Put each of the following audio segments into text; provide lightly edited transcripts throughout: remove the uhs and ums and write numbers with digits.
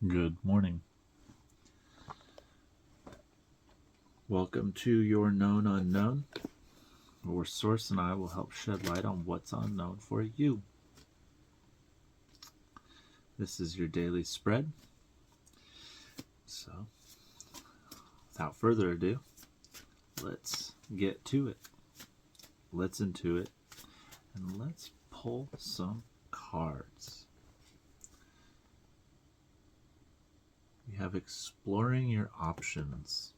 Good morning. Welcome to your known unknown, where Source and I will help shed light on what's unknown for you. This is your daily spread. So, without further ado, let's get to it. Let's into it, and let's pull some cards. We have exploring your options.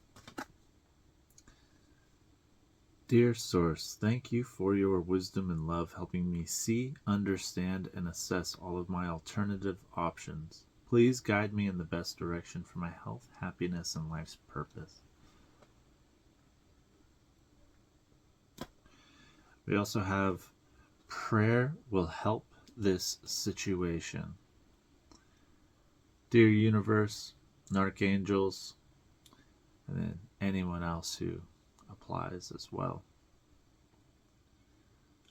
Dear Source, thank you for your wisdom and love helping me see, understand, and assess all of my alternative options. Please guide me in the best direction for my health, happiness, and life's purpose. We also have prayer will help this situation. Dear universe, and archangels, and then anyone else who applies as well.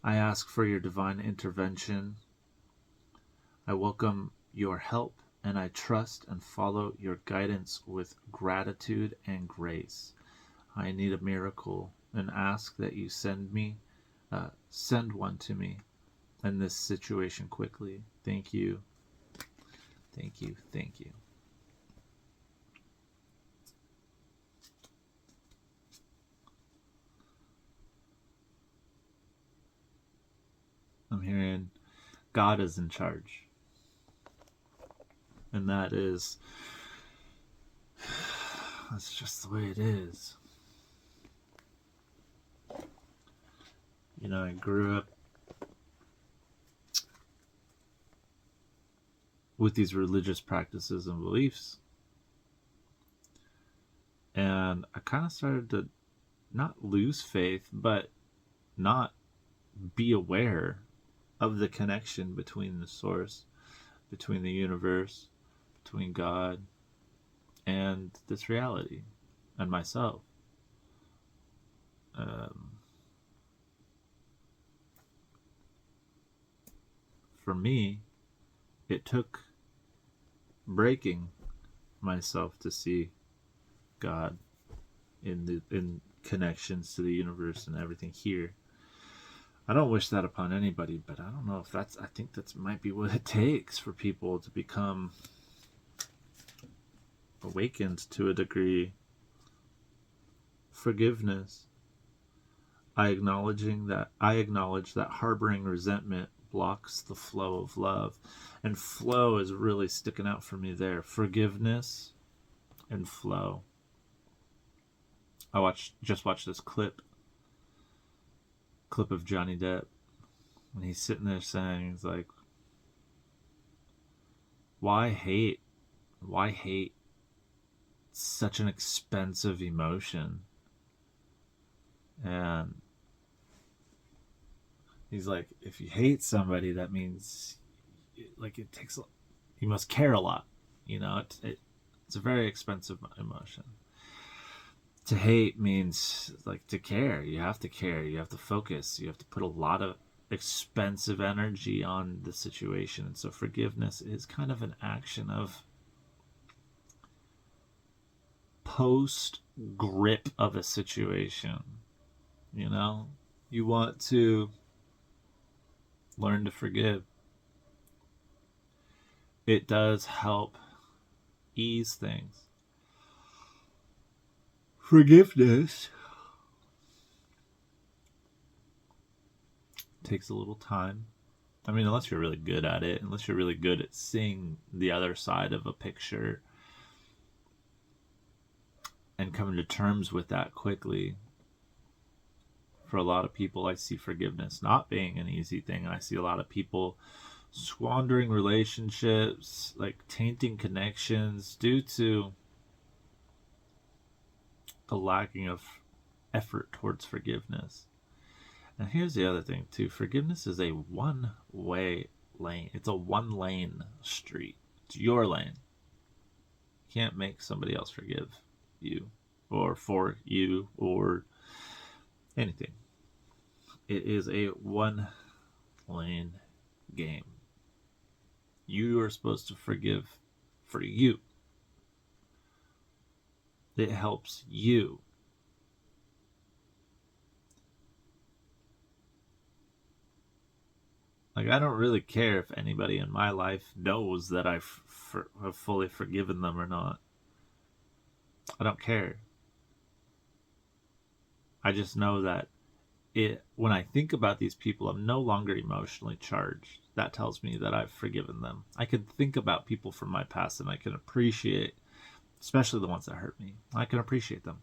I ask for your divine intervention. I welcome your help, and I trust and follow your guidance with gratitude and grace. I need a miracle and ask that you send one to me in this situation quickly. Thank you. Thank you. Thank you. I'm hearing God is in charge. And that's just the way it is. You know, I grew up with these religious practices and beliefs. And I kind of started to not lose faith, but not be aware of the connection between the source, between the universe, between God, and this reality, and myself. For me, it took breaking myself to see God in connections to the universe and everything here. I don't wish that upon anybody, but I don't know if I think that might be what it takes for people to become awakened to a degree. Forgiveness. I acknowledge that harboring resentment blocks the flow of love. And flow is really sticking out for me there. Forgiveness and flow. I just watched this clip of Johnny Depp when he's sitting there saying, he's like, why hate? Why hate? It's such an expensive emotion. And he's like, if you hate somebody, that means like it takes, you must care a lot. You know, it's a very expensive emotion. To hate means like to care. You have to care. You have to focus. You have to put a lot of expensive energy on the situation. And so forgiveness is kind of an action of post grip of a situation. You know, you want to learn to forgive. It does help ease things. Forgiveness takes a little time. I mean, unless you're really good at it, unless you're really good at seeing the other side of a picture and coming to terms with that quickly. For a lot of people, I see forgiveness not being an easy thing. I see a lot of people squandering relationships, like tainting connections due to the lacking of effort towards forgiveness. And here's the other thing too. Forgiveness is a one-way lane. It's a one-lane street. It's your lane. You can't make somebody else forgive you or for you or anything. It is a one-lane game. You are supposed to forgive for you. It helps you. Like, I don't really care if anybody in my life knows that I have fully forgiven them or not. I don't care. I just know that when I think about these people, I'm no longer emotionally charged. That tells me that I've forgiven them. I can think about people from my past and I can appreciate, especially the ones that hurt me. I can appreciate them.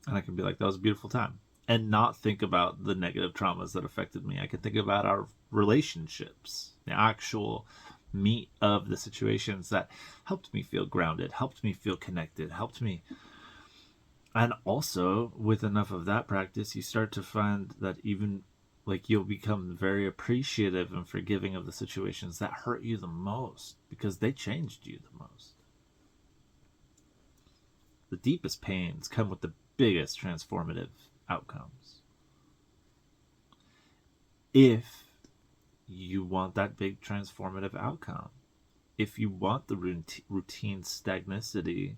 And I can be like, that was a beautiful time. And not think about the negative traumas that affected me. I can think about our relationships, the actual meat of the situations that helped me feel grounded, helped me feel connected, helped me. And also, with enough of that practice, you start to find that even like you'll become very appreciative and forgiving of the situations that hurt you the most because they changed you the most. The deepest pains come with the biggest transformative outcomes. If you want that big transformative outcome, if you want the routine stagnicity,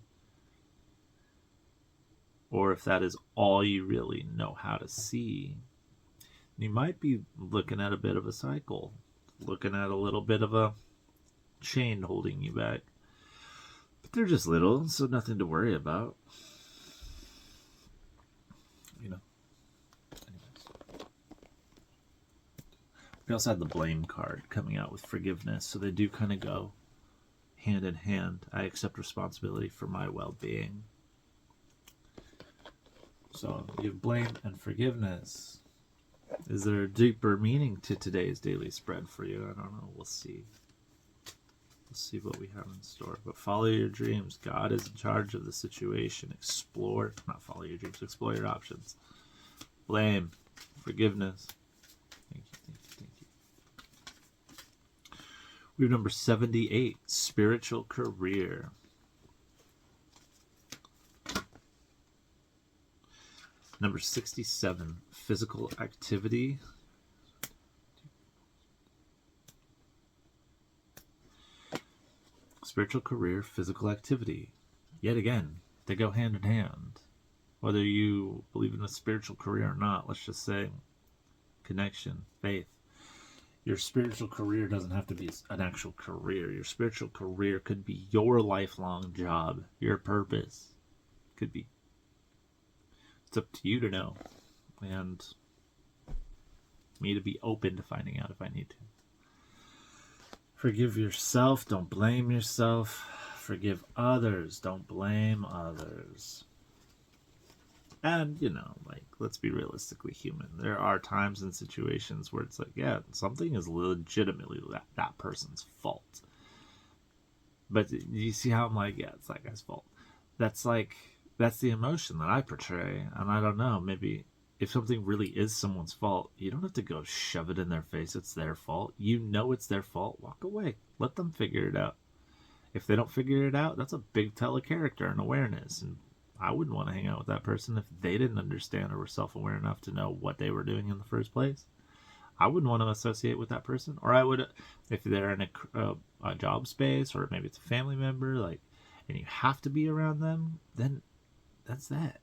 or if that is all you really know how to see, you might be looking at a bit of a cycle, looking at a little bit of a chain holding you back. But they're just little, so nothing to worry about. You know. Anyways. We also had the blame card coming out with forgiveness, so they do kind of go hand in hand. I accept responsibility for my well-being. So you have blame and forgiveness. Is there a deeper meaning to today's daily spread for you? I don't know. We'll see. We'll see what we have in store. But follow your dreams. God is in charge of the situation. Explore, not follow your dreams, explore your options. Blame, forgiveness. Thank you, thank you, thank you. We have number 78, spiritual career. Number 67, physical activity. Spiritual career, physical activity. Yet again, they go hand in hand. Whether you believe in a spiritual career or not, let's just say connection, faith. Your spiritual career doesn't have to be an actual career. Your spiritual career could be your lifelong job, your purpose. Could be. It's up to you to know, and me to be open to finding out if I need to. Forgive yourself, don't blame yourself. Forgive others, don't blame others. And, like, let's be realistically human. There are times and situations where it's like, yeah, something is legitimately that person's fault. But you see how I'm like, yeah, it's that guy's fault. That's the emotion that I portray. And I don't know, maybe if something really is someone's fault, you don't have to go shove it in their face. It's their fault. You know it's their fault. Walk away. Let them figure it out. If they don't figure it out, that's a big tell of character and awareness. And I wouldn't want to hang out with that person if they didn't understand or were self-aware enough to know what they were doing in the first place. I wouldn't want to associate with that person. Or I would, if they're in a job space, or maybe it's a family member, and you have to be around them, then that's that.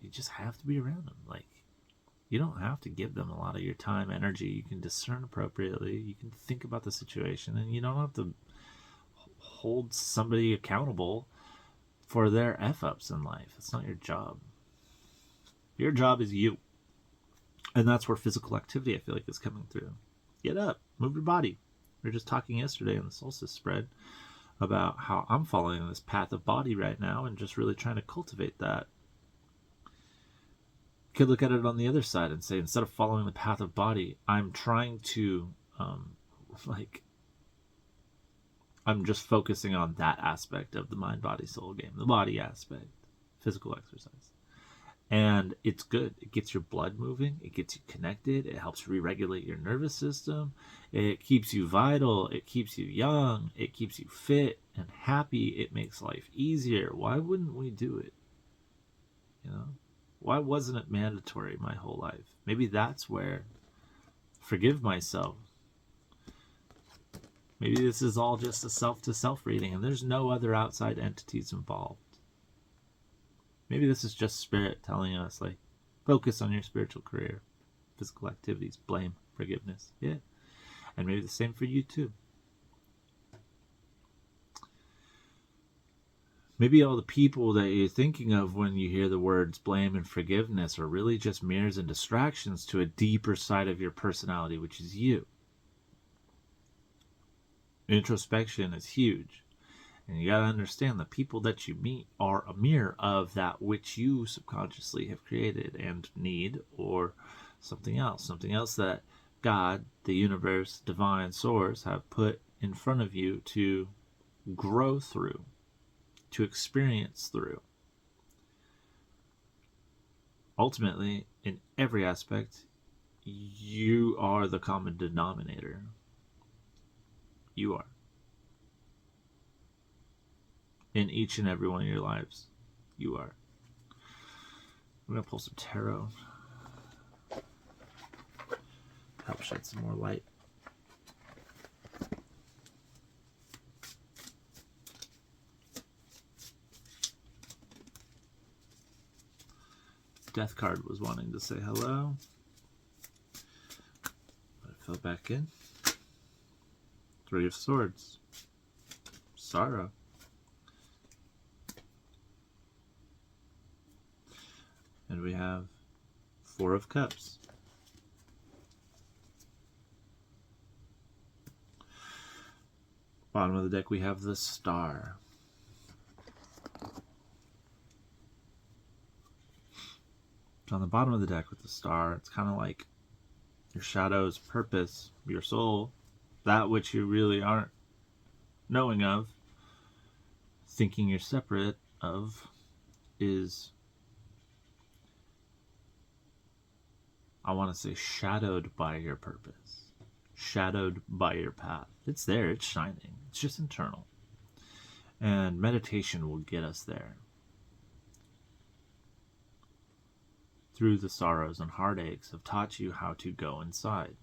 You just have to be around them. You don't have to give them a lot of your time, energy. You can discern appropriately. You can think about the situation, and you don't have to hold somebody accountable for their F-ups in life. It's not your job. Your job is you. And that's where physical activity, I feel like, is coming through. Get up. Move your body. We were just talking yesterday in the solstice spread about how I'm following this path of body right now and just really trying to cultivate that. You could look at it on the other side and say, instead of following the path of body, I'm trying to, I'm just focusing on that aspect of the mind, body, soul game, the body aspect, physical exercise. And it's good. It gets your blood moving. It gets you connected. It helps re-regulate your nervous system. It keeps you vital. It keeps you young. It keeps you fit and happy. It makes life easier. Why wouldn't we do it? Why wasn't it mandatory my whole life? Maybe that's where forgive myself. Maybe this is all just a self-to-self reading and there's no other outside entities involved. Maybe this is just spirit telling us, like, focus on your spiritual career, physical activities, blame, forgiveness. Yeah. And maybe the same for you too. Maybe all the people that you're thinking of when you hear the words blame and forgiveness are really just mirrors and distractions to a deeper side of your personality, which is you. Introspection is huge. And you got to understand the people that you meet are a mirror of that which you subconsciously have created and need, or something else that God, the universe, divine source have put in front of you to grow through, to experience through. Ultimately, in every aspect, you are the common denominator. You are. In each and every one of your lives, you are. I'm going to pull some tarot. Help shed some more light. Death card was wanting to say hello. But it fell back in. Three of Swords. Sorrow. And we have Four of Cups. Bottom of the deck we have the Star. On the bottom of the deck with the Star, it's kind of like your shadow's purpose, your soul, that which you really aren't knowing of, thinking you're separate of, is, I want to say, shadowed by your purpose, shadowed by your path. It's there, it's shining, it's just internal. And meditation will get us there. Through the sorrows and heartaches have taught you how to go inside,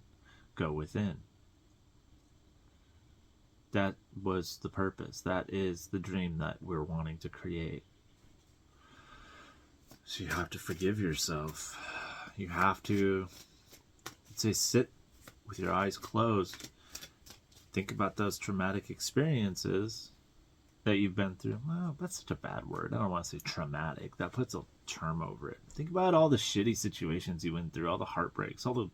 go within. That was the purpose. That is the dream that we're wanting to create. So you have to forgive yourself. You have to, let's say, sit with your eyes closed. Think about those traumatic experiences that you've been through. Well, that's such a bad word. I don't want to say traumatic. That puts a term over it. Think about all the shitty situations you went through, all the heartbreaks, all the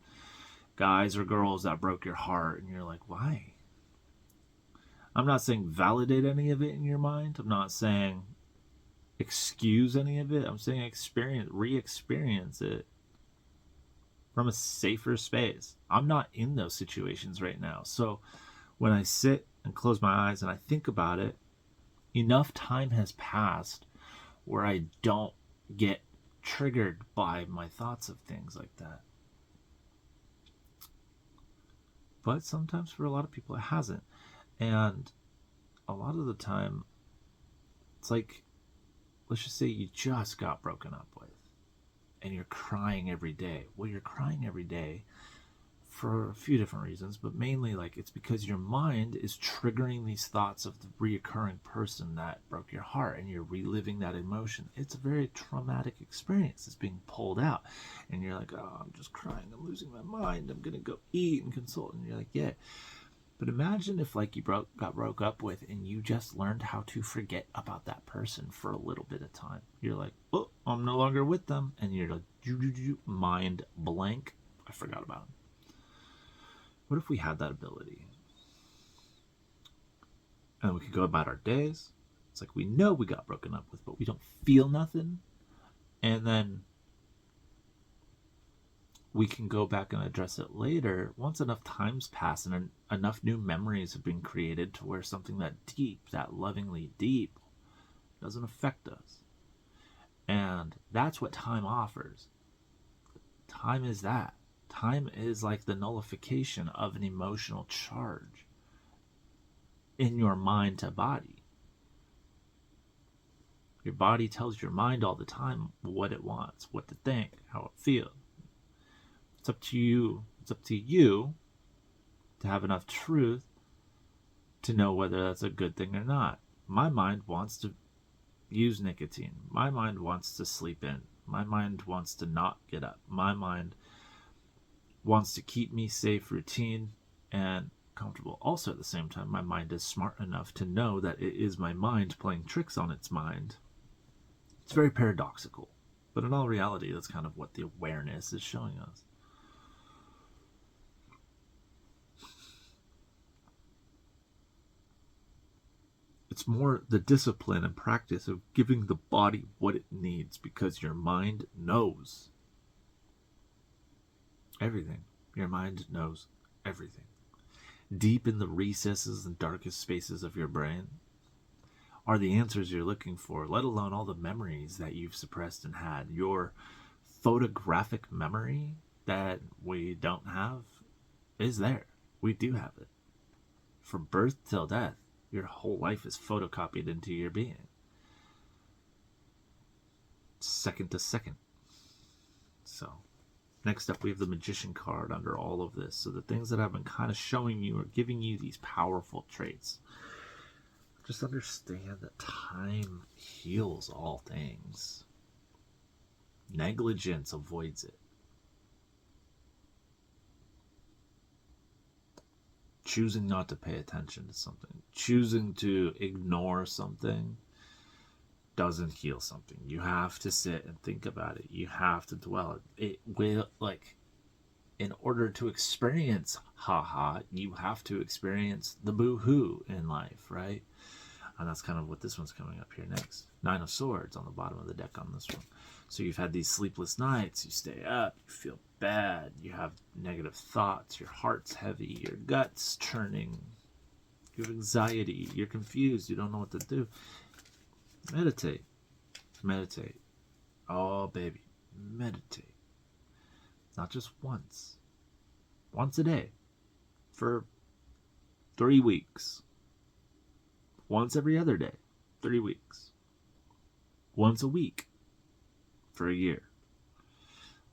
guys or girls that broke your heart, and you're like, why? I'm not saying validate any of it in your mind. I'm not saying excuse any of it. I'm saying re-experience it from a safer space. I'm not in those situations right now. So when I sit and close my eyes and I think about it, enough time has passed where I don't get triggered by my thoughts of things like that. But sometimes for a lot of people it hasn't. And a lot of the time, it's like, let's just say you just got broken up with and you're crying every day. Well, you're crying every day for a few different reasons, but mainly like it's because your mind is triggering these thoughts of the reoccurring person that broke your heart, and you're reliving that emotion. It's a very traumatic experience. It's being pulled out, and you're like, oh, I'm just crying, I'm losing my mind, I'm gonna go eat and consult. And you're like, yeah. But imagine if like you got broke up with and you just learned how to forget about that person for a little bit of time. You're like, oh, I'm no longer with them, and you're like, mind blank, I forgot about him. What if we had that ability? And we could go about our days. It's like we know we got broken up with, but we don't feel nothing. And then we can go back and address it later once enough time's passed and enough new memories have been created to where something that deep, that lovingly deep, doesn't affect us. And that's what time offers. Time is that. Time is like the nullification of an emotional charge in your mind to body. Your body tells your mind all the time what it wants, what to think, how it feels. It's up to you. It's up to you to have enough truth to know whether that's a good thing or not. My mind wants to use nicotine. My mind wants to sleep in. My mind wants to not get up. My mind wants to keep me safe, routine, and comfortable. Also, at the same time, my mind is smart enough to know that it is my mind playing tricks on its mind. It's very paradoxical. But in all reality, that's kind of what the awareness is showing us. It's more the discipline and practice of giving the body what it needs, because your mind knows everything. Your mind knows everything. Deep in the recesses and darkest spaces of your brain are the answers you're looking for, let alone all the memories that you've suppressed and had. Your photographic memory that we don't have is there. We do have it. From birth till death, your whole life is photocopied into your being. Second to second. So, next up, we have the Magician card under all of this. So the things that I've been kind of showing you are giving you these powerful traits. Just understand that time heals all things. Negligence avoids it. Choosing not to pay attention to something, choosing to ignore something, doesn't heal something. You have to sit and think about it. You have to dwell. It will, like, in order to experience haha, you have to experience the boo-hoo in life, right? And that's kind of what this one's coming up here next. 9 of Swords on the bottom of the deck on this one. So you've had these sleepless nights, you stay up, you feel bad, you have negative thoughts, your heart's heavy, your gut's churning, you have anxiety, you're confused, you don't know what to do. Meditate. Meditate. Oh, baby. Meditate. Not just once. Once a day. For 3 weeks. Once every other day. 3 weeks. Once a week. For a year.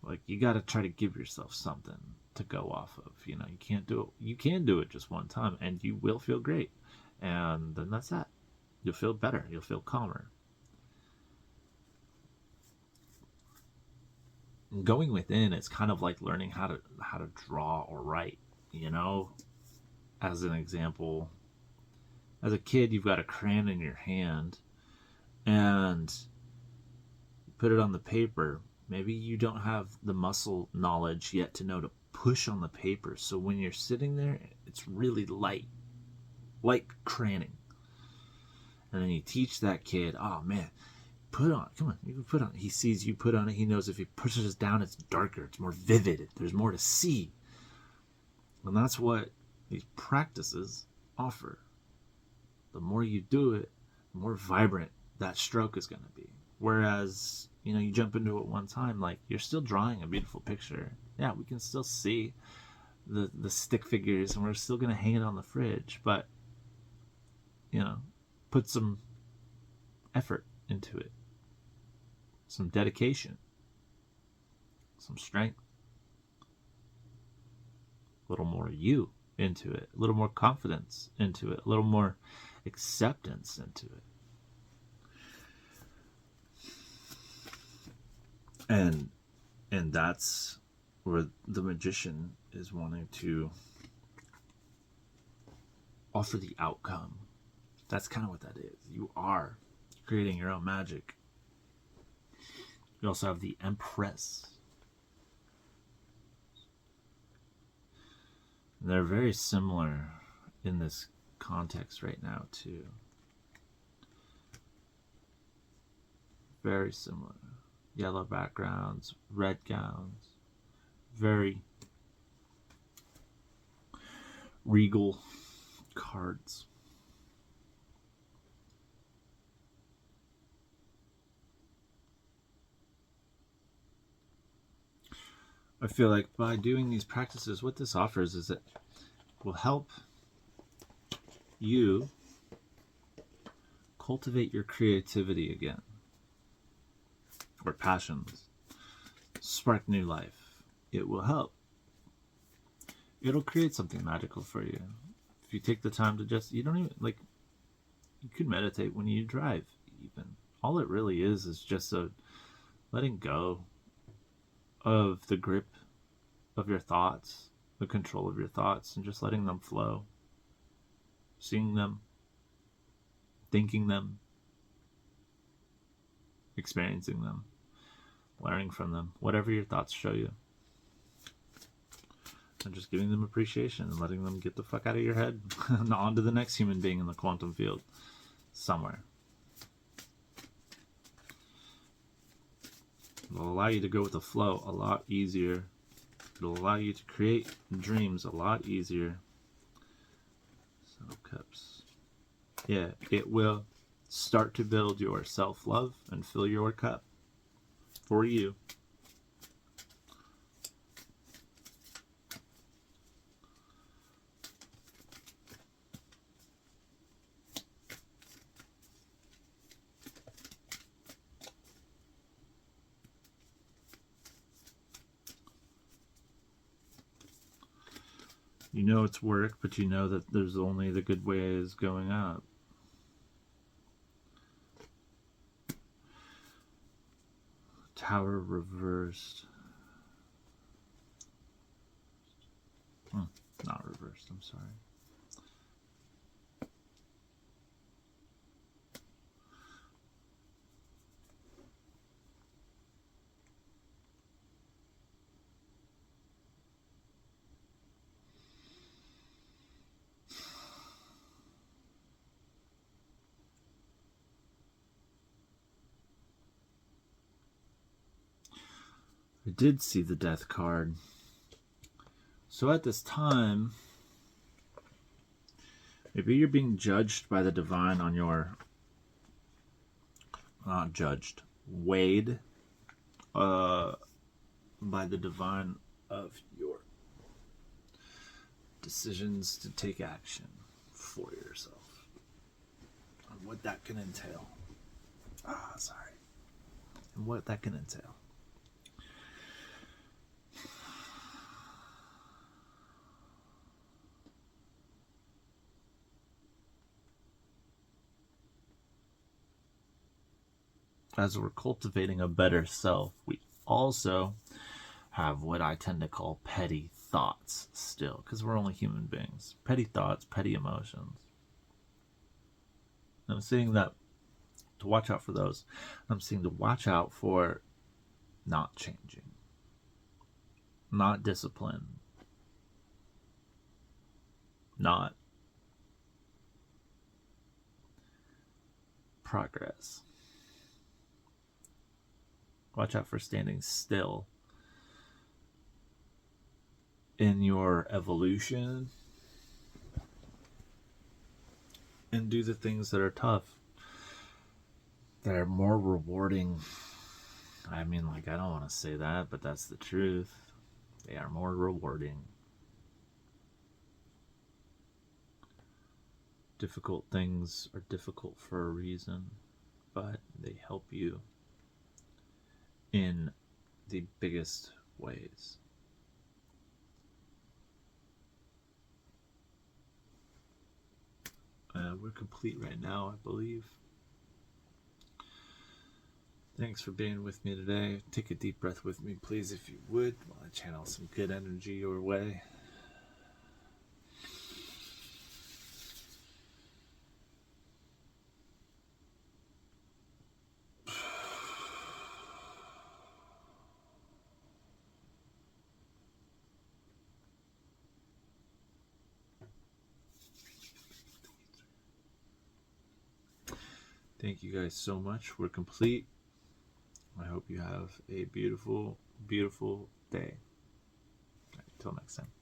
Like, you got to try to give yourself something to go off of. You know, you can't do it. You can do it just one time and you will feel great. And then that's that. You'll feel better. You'll feel calmer. Going within, it's kind of like learning how to draw or write. You know, as an example, as a kid, you've got a crayon in your hand and put it on the paper. Maybe you don't have the muscle knowledge yet to know to push on the paper. So when you're sitting there, it's really light crayoning. And then you teach that kid, oh man, put on, come on, you can put on. He sees you put on it. He knows if he pushes it down, it's darker, it's more vivid, there's more to see. And that's what these practices offer. The more you do it, the more vibrant that stroke is going to be. Whereas, you know, you jump into it one time, like, you're still drawing a beautiful picture. Yeah, we can still see the stick figures and we're still going to hang it on the fridge. But, you know, put some effort into it. Some dedication. Some strength. A little more you into it. A little more confidence into it. A little more acceptance into it. And that's where the Magician is wanting to offer the outcome. That's kind of what that is. You are creating your own magic. You also have the Empress. And they're very similar in this context right now too. Very similar. Yellow backgrounds, red gowns, very regal cards. I feel like by doing these practices, what this offers is it will help you cultivate your creativity again. Or passions, spark new life. It will help. It'll create something magical for you. If you take the time to just, you don't even, like, you could meditate when you drive, even. all it really is just a letting go of the grip of your thoughts, the control of your thoughts, and just letting them flow, seeing them, thinking them, experiencing them, learning from them, whatever your thoughts show you. And just giving them appreciation and letting them get the fuck out of your head and on to the next human being in the quantum field somewhere. It'll allow you to go with the flow a lot easier. It'll allow you to create dreams a lot easier. Seven of Cups. Yeah, it will start to build your self-love and fill your cup for you. You know it's work, but you know that there's only the good ways going up. Tower reversed. Not reversed, I'm sorry. I did see the death card. So at this time, maybe you're being judged by the divine on your, not judged, weighed by the divine of your decisions to take action for yourself. And what that can entail. And what that can entail. As we're cultivating a better self, we also have what I tend to call petty thoughts still, because we're only human beings. Petty thoughts, petty emotions. And I'm saying that to watch out for those. I'm saying to watch out for not changing, not discipline, not progress. Watch out for standing still in your evolution and do the things that are tough, that are more rewarding. I mean, like, I don't want to say that, but that's the truth. They are more rewarding. Difficult things are difficult for a reason, but they help you in the biggest ways. We're complete right now, I believe. Thanks for being with me today. Take a deep breath with me, please, if you would, while I channel some good energy your way. Thank you guys so much. We're complete. I hope you have a beautiful, beautiful day. Until next time.